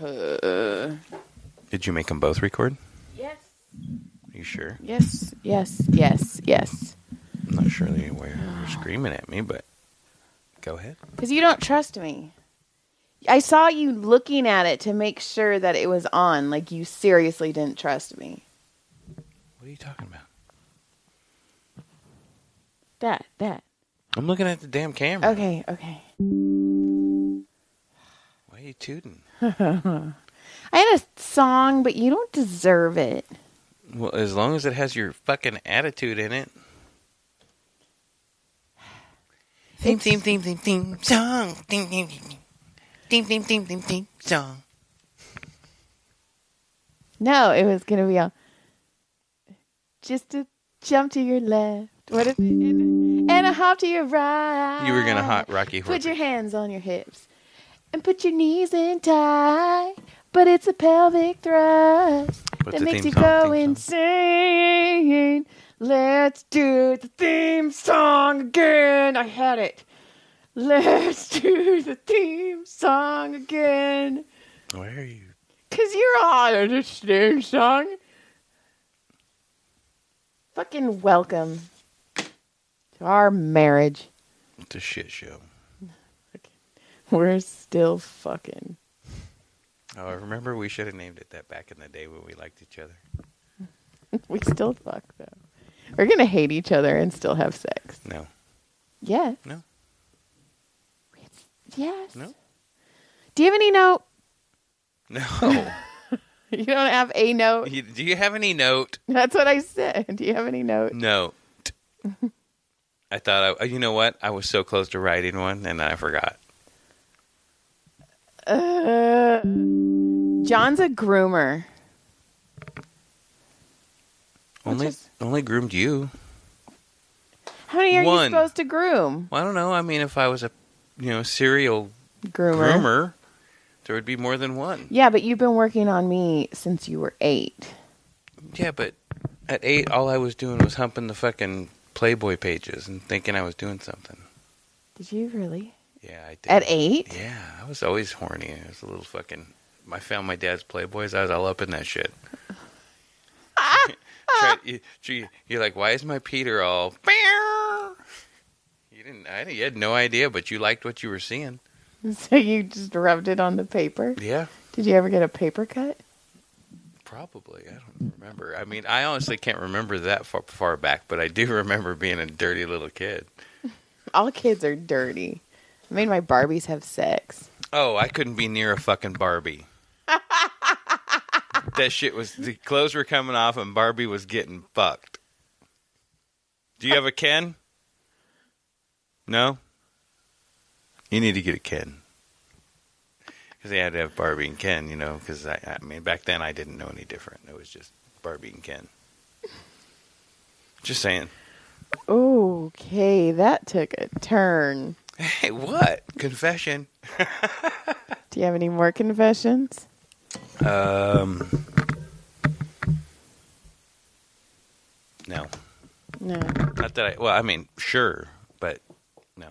Did you make them both record? Yes. Are you sure? Yes. I'm not sure why you're screaming at me, but go ahead. Because you don't trust me. I saw you looking at it to make sure that it was on. Like you seriously didn't trust me. What are you talking about? That. I'm looking at the damn camera. Okay. Why are you tooting? I had a song, but you don't deserve it. Well, as long as it has your fucking attitude in it. Theme song. Theme song. No, it was going to be all. Just to jump to your left. What if and a hop to your right. You were going to hot Rocky Horror. Put your hands on your hips. And put your knees in tight. But it's a pelvic thrust that makes you go insane. Let's do the theme song again. I had it. Let's do the theme song again. Why are you? Because you're on the theme song. Fucking welcome to our marriage. It's a shit show. We're still fucking. Oh, I remember we should have named it that back in the day when we liked each other. We still fuck, though. We're going to hate each other and still have sex. No. Yes. No. Yes. No. Do you have any note? No. You don't have a note? Do you have any note? That's what I said. Do you have any note? No. I thought, you know what? I was so close to writing one, and I forgot. John's a groomer. Only groomed you. How many are One. you supposed to groom? Well, I don't know. I mean, if I was a serial Groomer. there would be more than one. Yeah, but you've been working on me since you were 8. Yeah, but at 8, all I was doing was humping the fucking Playboy pages and thinking I was doing something. Did you really? Yeah, I did. At 8? Yeah, I was always horny. I was a little fucking... I found my dad's Playboys. I was all up in that shit. You're like, why is my Peter all... You had no idea, but you liked what you were seeing. So you just rubbed it on the paper? Yeah. Did you ever get a paper cut? Probably. I don't remember. I mean, I honestly can't remember that far back, but I do remember being a dirty little kid. All kids are dirty. I made my Barbies have sex. Oh, I couldn't be near a fucking Barbie. That shit was... The clothes were coming off and Barbie was getting fucked. Do you have a Ken? No? You need to get a Ken. Because they had to have Barbie and Ken, because I mean, back then I didn't know any different. It was just Barbie and Ken. Just saying. Okay, that took a turn. Hey, what? Confession. Do you have any more confessions? No. No. Not that I mean, sure, but no.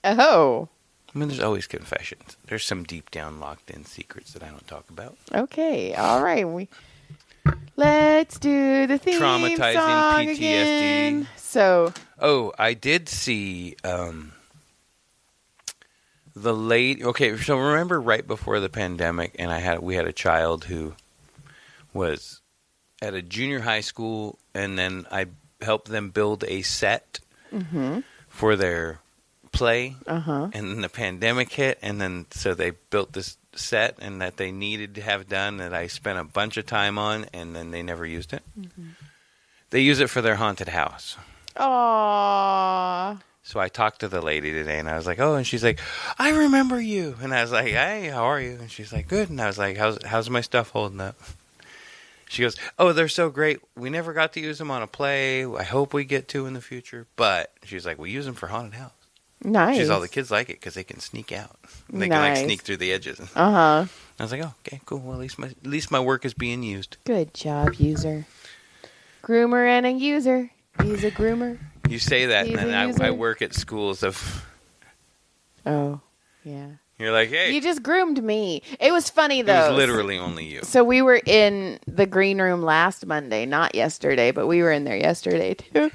Oh. I mean, there's always confessions. There's some deep down locked in secrets that I don't talk about. Okay, all right. Let's do the theme Traumatizing song PTSD. again. So. Oh, I did see the late. Okay, so remember right before the pandemic, and we had a child who was at a junior high school, and then I helped them build a set for their play, and then the pandemic hit, and then so they built this set and that they needed to have done that I spent a bunch of time on, and then they never used it. They use it for their haunted house. Aww. So I talked to the lady today, and I was like, oh, and she's like, I remember you. And I was like, hey, how are you? And she's like, good. And I was like, how's my stuff holding up? She goes, oh, they're so great. We never got to use them on a play. I hope we get to in the future. But she's like, we use them for haunted house. Nice. She's all the kids like it because they can sneak out. They can like sneak through the edges. I was like, oh, okay, cool. Well, at least my work is being used. Good job, user. Groomer and a user. He's a groomer. You say that, and then I work at schools of... Oh, yeah. You're like, hey. You just groomed me. It was funny, though. It was literally only you. So we were in the green room last Monday, not yesterday, but we were in there yesterday, too.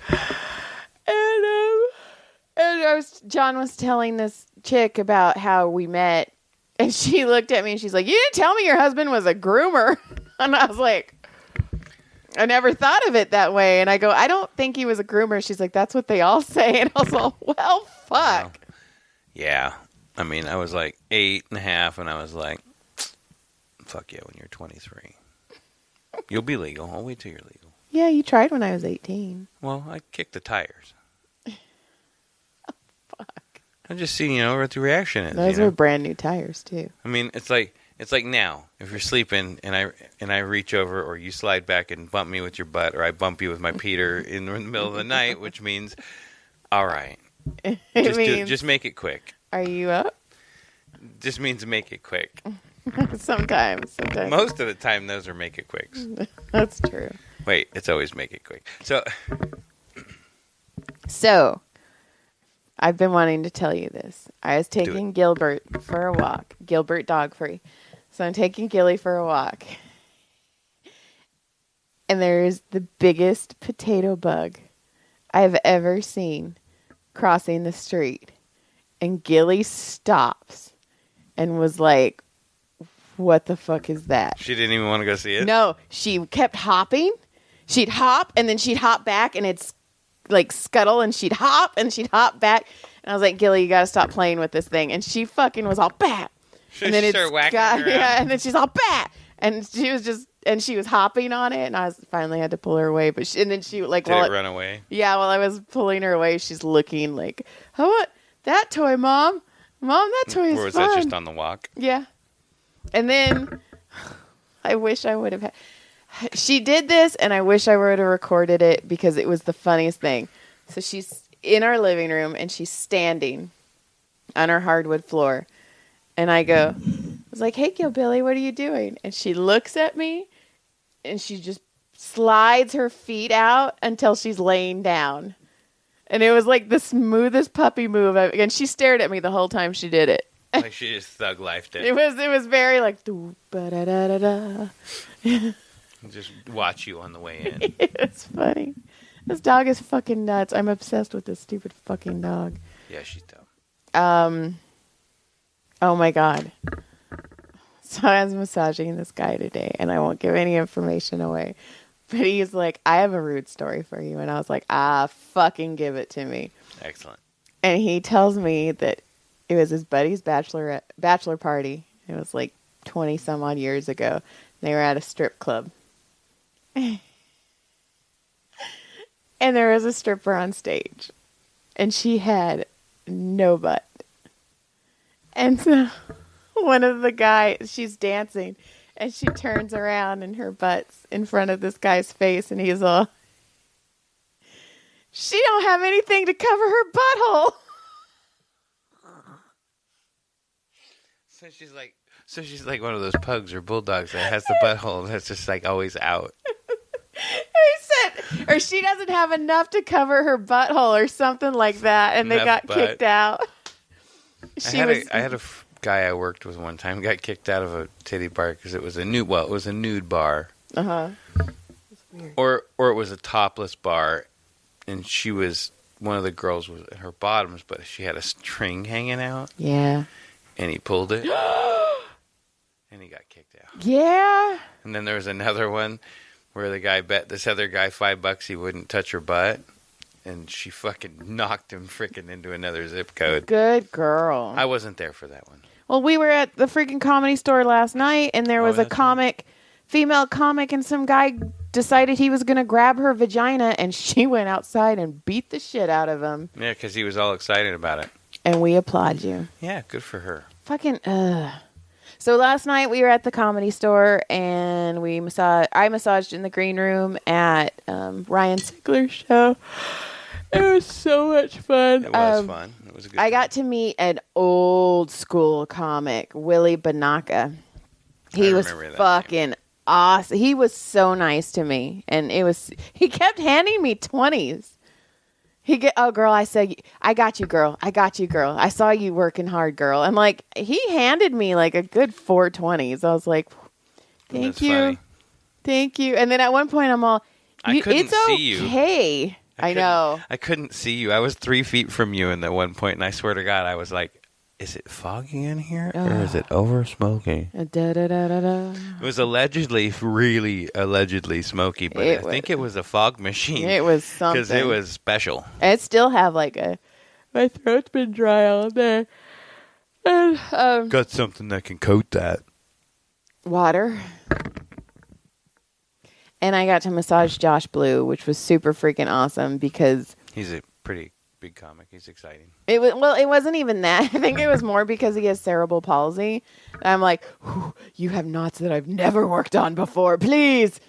And John was telling this chick about how we met, and she looked at me and she's like, "You didn't tell me your husband was a groomer." And I was like, I never thought of it that way. And I go, I don't think he was a groomer. She's like, that's what they all say. And I was like, well, fuck. Well, yeah. I mean, I was like 8.5, and I was like, fuck yeah, when you're 23. You'll be legal. I'll wait till you're legal. Yeah, you tried when I was 18. Well, I kicked the tires. Fuck. I'm just seeing, what the reaction is. Those were brand new tires, too. I mean, it's like now, if you're sleeping and I reach over, or you slide back and bump me with your butt, or I bump you with my Peter in the middle of the night, which means, all right, just make it quick. Are you up? Just means make it quick. Sometimes. Most of the time, those are make it quicks. That's true. Wait, it's always make it quick. So, I've been wanting to tell you this. I was taking Gilbert for a walk. Gilbert dog free. So I'm taking Gilly for a walk. And there's the biggest potato bug I've ever seen crossing the street. And Gilly stops and was like, what the fuck is that? She didn't even want to go see it? No, she kept hopping. She'd hop, and then she'd hop back, and it's like scuttle, and she'd hop back. And I was like, Gilly, you got to stop playing with this thing. And she fucking was all bat. And then she started whacking her around. Yeah, and then she's all bat. And she was hopping on it, and I finally had to pull her away. But and then she like, did it run away? Yeah, while I was pulling her away, she's looking like, oh, what? That toy, Mom, that toy is fun. Or was that just on the walk? Yeah. And then I wish I would have she did this, and I wish I would have recorded it because it was the funniest thing. So she's in our living room, and she's standing on our hardwood floor. And I was like, hey, Billy, what are you doing? And she looks at me, and she just slides her feet out until she's laying down. And it was like the smoothest puppy move. And she stared at me the whole time she did it. Like she just thug lifed it. It was very like, ba-da-da-da-da. Just watch you on the way in. It's funny. This dog is fucking nuts. I'm obsessed with this stupid fucking dog. Yeah, she's dumb. Oh my God. So I was massaging this guy today, and I won't give any information away. But he's like, I have a rude story for you. And I was like, fucking give it to me. Excellent. And he tells me that it was his buddy's bachelor party. It was like 20 some odd years ago. They were at a strip club. And there was a stripper on stage. And she had no butt. And so one of the guys, she's dancing. And she turns around and her butt's in front of this guy's face. And he's all, she don't have anything to cover her butthole. So she's like one of those pugs or bulldogs that has the butthole that's just like always out. He said, or she doesn't have enough to cover her butthole or something like that. And they got kicked out. I had a guy I worked with one time got kicked out of a titty bar because it was a nude bar. Uh-huh. That's weird. Or it was a topless bar, and she was, one of the girls was at her bottoms, but she had a string hanging out. Yeah. And he pulled it. And he got kicked out. Yeah. And then there was another one where the guy bet this other guy $5 he wouldn't touch her butt. And she fucking knocked him freaking into another zip code. Good girl. I wasn't there for that one. Well, we were at the freaking Comedy Store last night, and there was a comic, female comic, and some guy decided he was going to grab her vagina, and she went outside and beat the shit out of him. Yeah, because he was all excited about it. And we applaud you. Yeah, good for her. Fucking, So last night we were at the Comedy Store, and I massaged in the green room at Ryan Sickler's show. It was so much fun. It was fun. It was a good time. I got to meet an old school comic, Willie Banaka. He was fucking awesome. He was so nice to me, and he kept handing me 20s. Oh, girl, I said, I got you, girl. I got you, girl. I saw you working hard, girl. And like, he handed me like a good 420s. I was like, thank you. Funny. Thank you. And then at one point I'm all, I couldn't see you. Okay. I know. I couldn't see you. I was 3 feet from you in that one point, and I swear to God, I was like, is it foggy in here or is it over smoky? It was really allegedly smoky, but I think it was a fog machine. It was something. Because it was special. I still have like my throat's been dry all day. And, got something that can coat that. Water. And I got to massage Josh Blue, which was super freaking awesome because... He's a pretty big comic. He's exciting. It wasn't even that. I think it was more because he has cerebral palsy. And I'm like, you have knots that I've never worked on before. Please.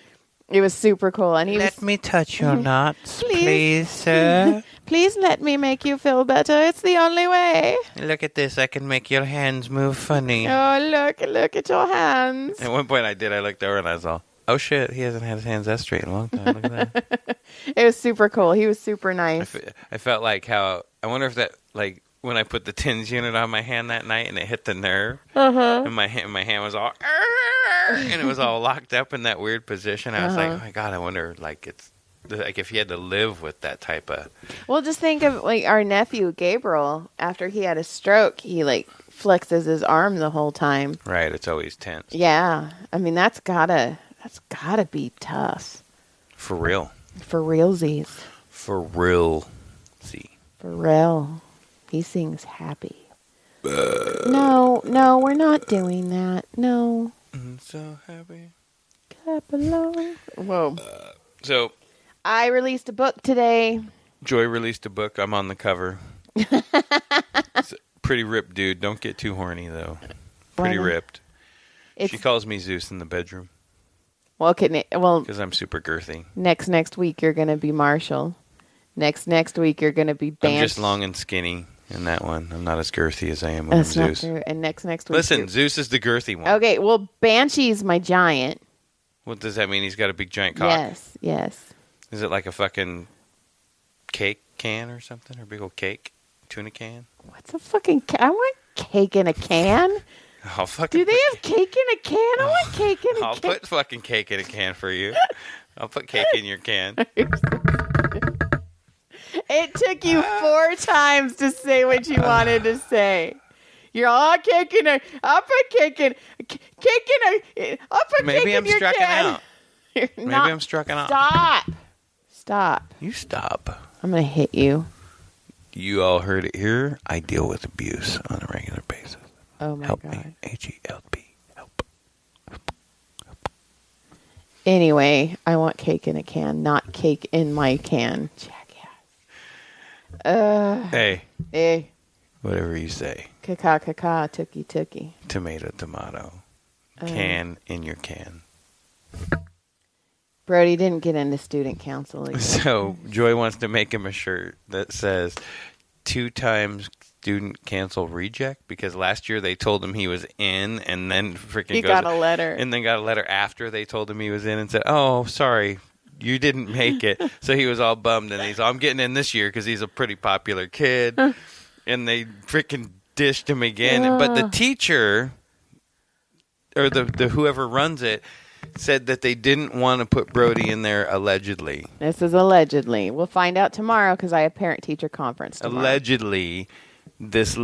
It was super cool. And let me touch your knots, please, sir. Please let me make you feel better. It's the only way. Look at this. I can make your hands move funny. Oh, look at your hands. At one point I did. I looked over and I was all, oh, shit. He hasn't had his hands that straight in a long time. Look at that. It was super cool. He was super nice. I felt like how, I wonder if that, like, when I put the TINS unit on my hand that night and it hit the nerve, and my hand was all, and it was all locked up in that weird position. I was like, oh my God, I wonder, like, it's, like if you had to live with that type of... Well, just think of, like, our nephew, Gabriel, after he had a stroke, he, like, flexes his arm the whole time. Right, it's always tense. Yeah. I mean, that's gotta be tough. For real. For realsies. For real. See. For real. He sings happy. No, we're not doing that. No. I'm so happy. Clap along. Whoa. So. I released a book today. Joy released a book. I'm on the cover. It's a pretty ripped dude. Don't get too horny, though. Pretty ripped. She calls me Zeus in the bedroom. Well, because I'm super girthy. Next week you're going to be Marshall. Next week you're going to be Banshee. I'm just long and skinny in that one. I'm not as girthy as I am when I'm Zeus. Not true. And next week. Listen, Zeus is the girthy one. Okay, well, Banshee's my giant. What does that mean? He's got a big giant cock? Yes. Is it like a fucking cake can or something? Or a big old cake? Tuna can? What's a fucking I want cake in a can. Do they have cake in a can? I want cake in a can. I'll put fucking cake in a can for you. I'll put cake in your can. It took you 4 times to say what you wanted to say. You're all cake in a... I'll put cake in... Cake in a... I'll put Maybe cake I'm in your striking can. out. Maybe I'm striking out. Stop. You stop. I'm going to hit you. You all heard it here. I deal with abuse on a regular basis. Oh, my God. Help me. H-E-L-P. Help. Anyway, I want cake in a can, not cake in my can. Jackass. Hey. Whatever you say. Kaka, tookie. Tomato. Can in your can. Brody didn't get into student council again. So, Joy wants to make him a shirt that says 2 times student council reject, because last year they told him he was in, and then freaking got a letter. And then got a letter after they told him he was in and said, oh, sorry, you didn't make it. So he was all bummed, and he's all, I'm getting in this year because he's a pretty popular kid. And they freaking dished him again. But the teacher, or the whoever runs it, said that they didn't want to put Brody in there allegedly. This is allegedly. We'll find out tomorrow because I have parent-teacher conference tomorrow. Allegedly, this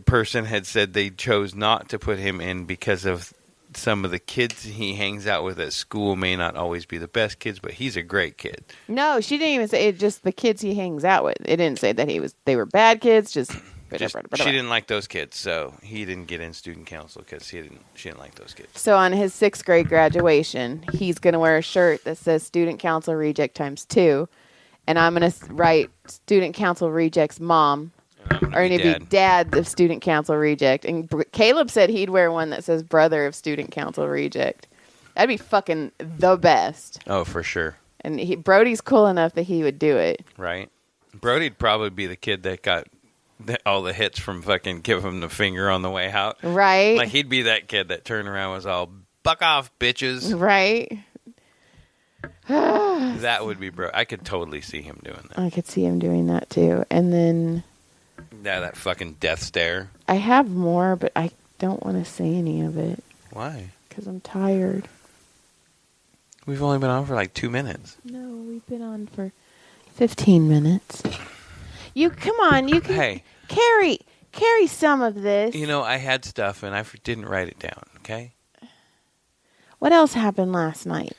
person had said they chose not to put him in because of some of the kids he hangs out with at school may not always be the best kids, but he's a great kid. No, she didn't even say it. Just the kids he hangs out with. It didn't say that they were bad kids. She didn't like those kids, so he didn't get in student council because she didn't like those kids. So on his 6th grade graduation, he's going to wear a shirt that says student council reject ×2, and I'm going to write student council rejects mom. Or going to be dad of student council reject. And Caleb said he'd wear one that says brother of student council reject. That'd be fucking the best. Oh, for sure. And Brody's cool enough that he would do it. Right. Brody'd probably be the kid that got all the hits from fucking give him the finger on the way out. Right. Like he'd be that kid that turned around and was all, buck off, bitches. Right. That would be I could totally see him doing that. I could see him doing that too. And then... Yeah, that fucking death stare. I have more, but I don't want to say any of it. Why? Because I'm tired. We've only been on for like 2 minutes. No, we've been on for 15 minutes. You, come on, you can carry some of this. You know, I had stuff and I didn't write it down, okay? What else happened last night?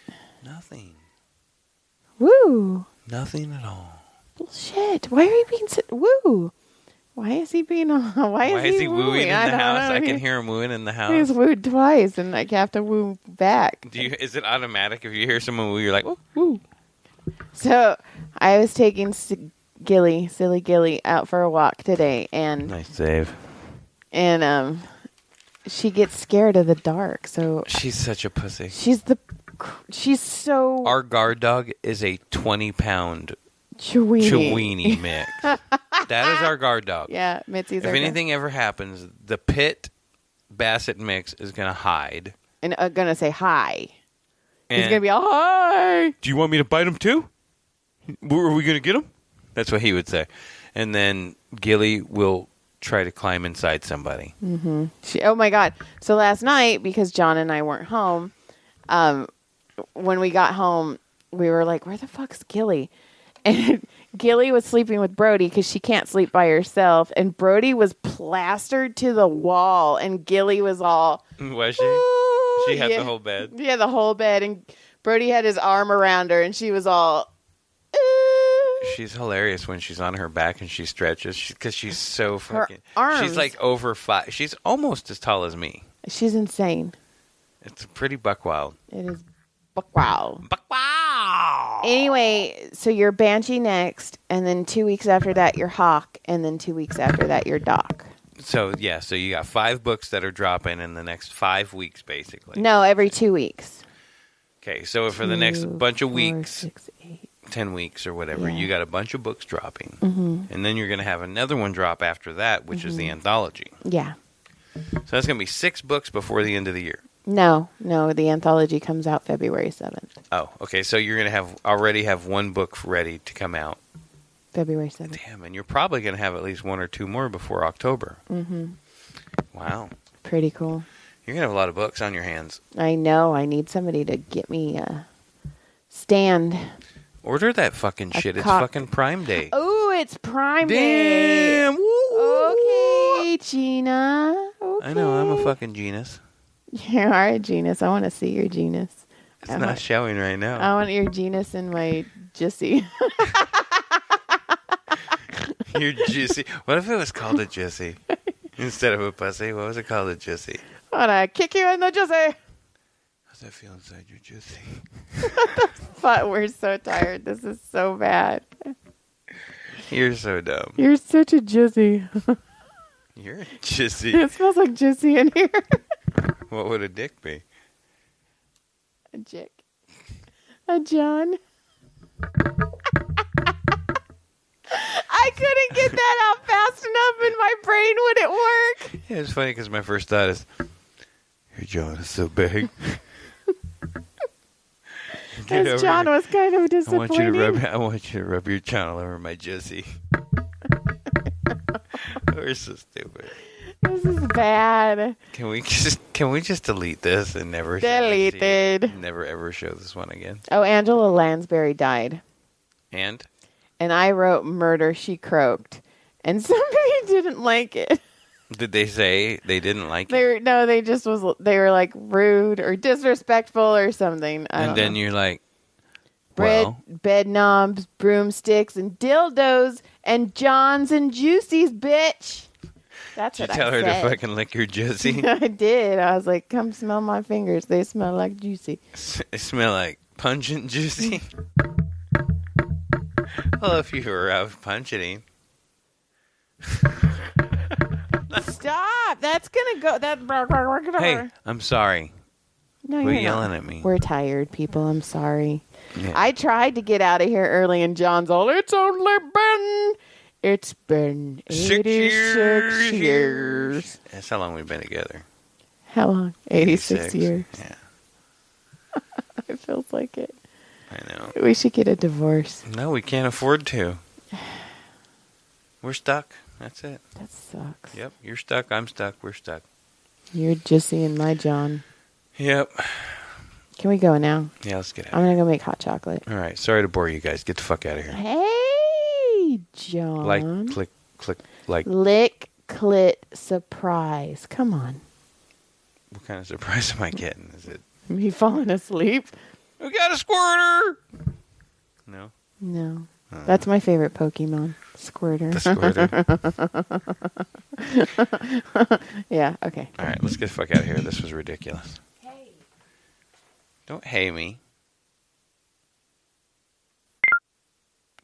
Nothing. Woo. Nothing at all. Bullshit. Why are you being so... Woo. Why is he being... Why is he wooing in the house? know. I can hear him wooing in the house. He's wooed twice, and I have to woo back. Is it automatic if you hear someone woo, you're like, woo, woo. So, I was taking silly Gilly, out for a walk today, and... Nice save. And, she gets scared of the dark, so... She's such a pussy. She's so... Our guard dog is a 20-pound... Chewini mix. That is our guard dog. Yeah, Mitzi's If anything ever happens, the pit Basset mix is going to hide. And going to say hi. He's going to be all, hi. Do you want me to bite him too? Are we going to get him? That's what he would say. And then Gilly will try to climb inside somebody. Mm-hmm. Oh, my God. So last night, because John and I weren't home, when we got home, we were like, where the fuck's Gilly? And Gilly was sleeping with Brody because she can't sleep by herself. And Brody was plastered to the wall. And Gilly was all... Was she? She had the whole bed? Yeah, the whole bed. And Brody had his arm around her. And she was all... She's hilarious when she's on her back and she stretches. Because she's so fucking... Her arms. She's like over 5. She's almost as tall as me. She's insane. It's pretty buck wild. It is buck wild. Buck wild! Anyway, so you're Banshee next, and then 2 weeks after that, you're Hawk, and then 2 weeks after that, you're Doc. So, yeah, so you got 5 books that are dropping in the next 5 weeks, basically. No, every 2 weeks. Okay, so for the next bunch of 4, weeks, 6, 8. 10 weeks or whatever, you got a bunch of books dropping. Mm-hmm. And then you're going to have another one drop after that, which is the anthology. Yeah. So that's going to be 6 books before the end of the year. No, the anthology comes out February 7th. Oh, okay, so you're going to already have 1 book ready to come out. February 7th. Damn, and you're probably going to have at least 1 or 2 more before October. Mm-hmm. Wow. Pretty cool. You're going to have a lot of books on your hands. I know. I need somebody to get me a stand. Order that fucking shit. It's fucking Prime Day. Oh, it's Prime Day. Damn. Woo. Okay, Gina. Okay. I know. I'm a fucking genius. You are a genius. I want to see your genius. It's not showing right now. I want your genius in my jussy. Your jussy. What if it was called a jussy? Instead of a pussy, what was it called? A jussy? I want to kick you in the jussy. How's that feel inside your jussy? But we're so tired. This is so bad. You're so dumb. You're such a jussy. You're a jussy. It smells like jussy in here. What would a dick be? A jick. A John. I couldn't get that out fast enough in my brain. Would it work? Yeah, it's funny because my first thought is, your John is so big. As John was kind of disappointed. I want you to rub your John all over my jussy. We're so stupid. This is bad. Can we just delete this and never deleted? Never ever show this one again. Oh, Angela Lansbury died. And I wrote "Murder, She Croaked," and somebody didn't like it. Did they say they didn't like it? They were like rude or disrespectful or something. And then you're like, bed knobs, broomsticks, and dildos, and Johns and Juicy's, bitch. That's what I said. Did you tell her to fucking lick your juicy? I did. I was like, come smell my fingers. They smell like juicy. They smell like pungent juicy? Well, if you were out punching. Stop. That's going to go. Hey, I'm sorry. No, Quit you're yelling not. at me. We're tired, people. I'm sorry. Yeah. I tried to get out of here early, and John's all, it's been 86 years. That's how long we've been together. How long? 86 years. Yeah. It feels like it. I know. We should get a divorce. No, we can't afford to. We're stuck. That's it. That sucks. Yep, you're stuck. I'm stuck. We're stuck. You're Jussy and my John. Yep. Can we go now? Yeah, let's get out. I'm going to go make hot chocolate. All right. Sorry to bore you guys. Get the fuck out of here. Hey, John. Like, click, like. Lick, clit, surprise. Come on. What kind of surprise am I getting? Is it Me falling asleep? we got a squirter? No. No. That's my favorite Pokemon. Squirter. The squirter. Yeah, okay. All right, let's get the fuck out of here. This was ridiculous. Hey. Don't hey me.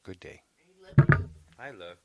Good day. I looked.